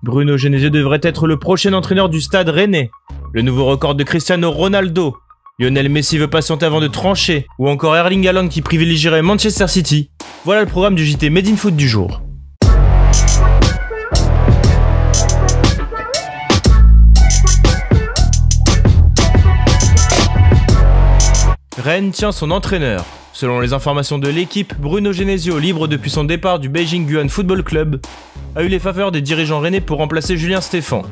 Bruno Genesio devrait être le prochain entraîneur du Stade Rennais. Le nouveau record de Cristiano Ronaldo. Lionel Messi veut patienter avant de trancher. Ou encore Erling Haaland qui privilégierait Manchester City. Voilà le programme du JT Made in Foot du jour. Rennes tient son entraîneur. Selon les informations de l'équipe, Bruno Genesio, libre depuis son départ du Beijing Guoan Football Club, a eu les faveurs des dirigeants rennais pour remplacer Julien Stéphan.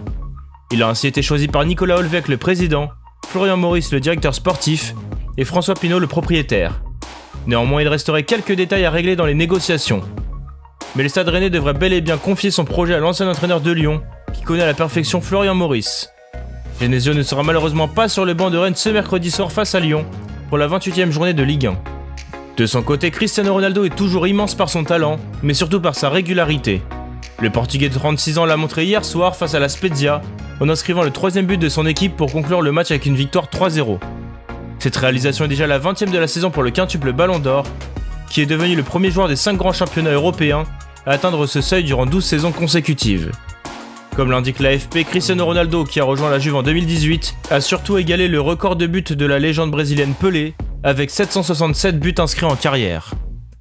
Il a ainsi été choisi par Nicolas Olvec, le président, Florian Maurice, le directeur sportif, et François Pinault, le propriétaire. Néanmoins, il resterait quelques détails à régler dans les négociations. Mais le Stade Rennais devrait bel et bien confier son projet à l'ancien entraîneur de Lyon, qui connaît à la perfection Florian Maurice. Genesio ne sera malheureusement pas sur le banc de Rennes ce mercredi soir face à Lyon, pour la 28e journée de Ligue 1. De son côté, Cristiano Ronaldo est toujours immense par son talent, mais surtout par sa régularité. Le Portugais de 36 ans l'a montré hier soir face à la Spezia, en inscrivant le 3e but de son équipe pour conclure le match avec une victoire 3-0. Cette réalisation est déjà la 20e de la saison pour le quintuple Ballon d'Or, qui est devenu le premier joueur des 5 grands championnats européens à atteindre ce seuil durant 12 saisons consécutives. Comme l'indique l'AFP, Cristiano Ronaldo, qui a rejoint la Juve en 2018, a surtout égalé le record de buts de la légende brésilienne Pelé, avec 767 buts inscrits en carrière.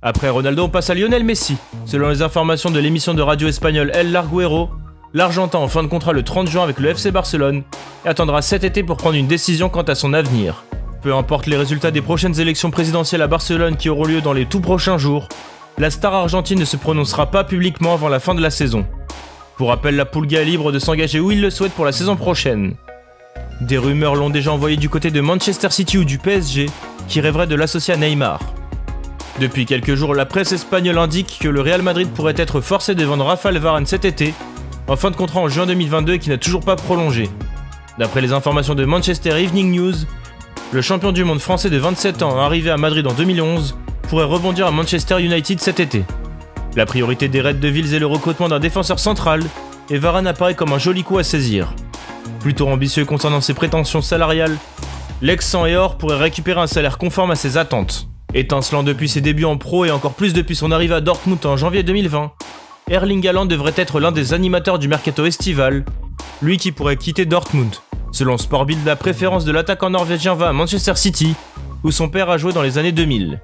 Après Ronaldo, on passe à Lionel Messi. Selon les informations de l'émission de radio espagnole El Larguero, l'Argentin en fin de contrat le 30 juin avec le FC Barcelone et attendra cet été pour prendre une décision quant à son avenir. Peu importe les résultats des prochaines élections présidentielles à Barcelone qui auront lieu dans les tout prochains jours, la star argentine ne se prononcera pas publiquement avant la fin de la saison. Pour rappel, la Pulga est libre de s'engager où il le souhaite pour la saison prochaine. Des rumeurs l'ont déjà envoyé du côté de Manchester City ou du PSG, qui rêverait de l'associer à Neymar. Depuis quelques jours, la presse espagnole indique que le Real Madrid pourrait être forcé de vendre Raphaël Varane cet été, en fin de contrat en juin 2022 et qui n'a toujours pas prolongé. D'après les informations de Manchester Evening News, le champion du monde français de 27 ans arrivé à Madrid en 2011 pourrait rebondir à Manchester United cet été. La priorité des Reds de Villes est le recrutement d'un défenseur central, et Varane apparaît comme un joli coup à saisir. Plutôt ambitieux concernant ses prétentions salariales, l'ex-sang et or pourrait récupérer un salaire conforme à ses attentes. Étincelant depuis ses débuts en pro et encore plus depuis son arrivée à Dortmund en janvier 2020, Erling Haaland devrait être l'un des animateurs du mercato estival, lui qui pourrait quitter Dortmund. Selon Sportbild, la préférence de l'attaquant norvégien va à Manchester City, où son père a joué dans les années 2000.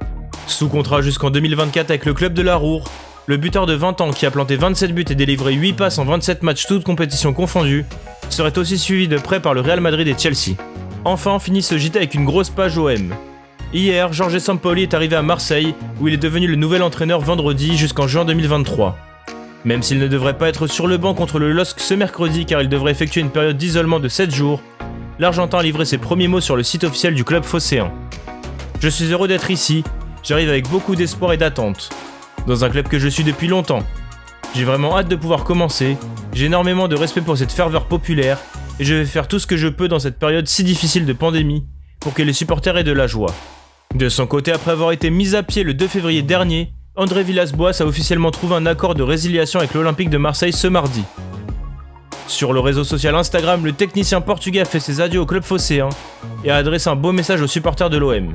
Sous contrat jusqu'en 2024 avec le club de la Roure, le buteur de 20 ans qui a planté 27 buts et délivré 8 passes en 27 matchs toutes compétitions confondues, serait aussi suivi de près par le Real Madrid et Chelsea. Enfin, on finit ce JT avec une grosse page OM. Hier, Jorge Sampaoli est arrivé à Marseille, où il est devenu le nouvel entraîneur vendredi jusqu'en juin 2023. Même s'il ne devrait pas être sur le banc contre le LOSC ce mercredi car il devrait effectuer une période d'isolement de 7 jours, l'Argentin a livré ses premiers mots sur le site officiel du club phocéen. Je suis heureux d'être ici, j'arrive avec beaucoup d'espoir et d'attente. Dans un club que je suis depuis longtemps. J'ai vraiment hâte de pouvoir commencer, j'ai énormément de respect pour cette ferveur populaire, et je vais faire tout ce que je peux dans cette période si difficile de pandémie, pour que les supporters aient de la joie. De son côté, après avoir été mis à pied le 2 février dernier, André Villas-Boas a officiellement trouvé un accord de résiliation avec l'Olympique de Marseille ce mardi. Sur le réseau social Instagram, le technicien portugais a fait ses adieux au club phocéen et a adressé un beau message aux supporters de l'OM.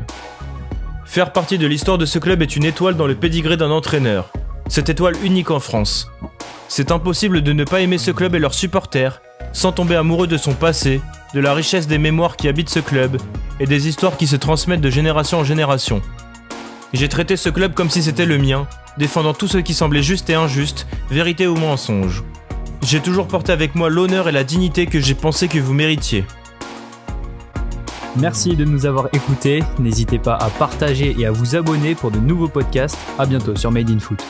Faire partie de l'histoire de ce club est une étoile dans le pédigré d'un entraîneur. Cette étoile unique en France. C'est impossible de ne pas aimer ce club et leurs supporters, sans tomber amoureux de son passé, de la richesse des mémoires qui habitent ce club, et des histoires qui se transmettent de génération en génération. J'ai traité ce club comme si c'était le mien, défendant tout ce qui semblait juste et injuste, vérité ou mensonge. J'ai toujours porté avec moi l'honneur et la dignité que j'ai pensé que vous méritiez. Merci de nous avoir écoutés, n'hésitez pas à partager et à vous abonner pour de nouveaux podcasts. À bientôt sur Made in Foot.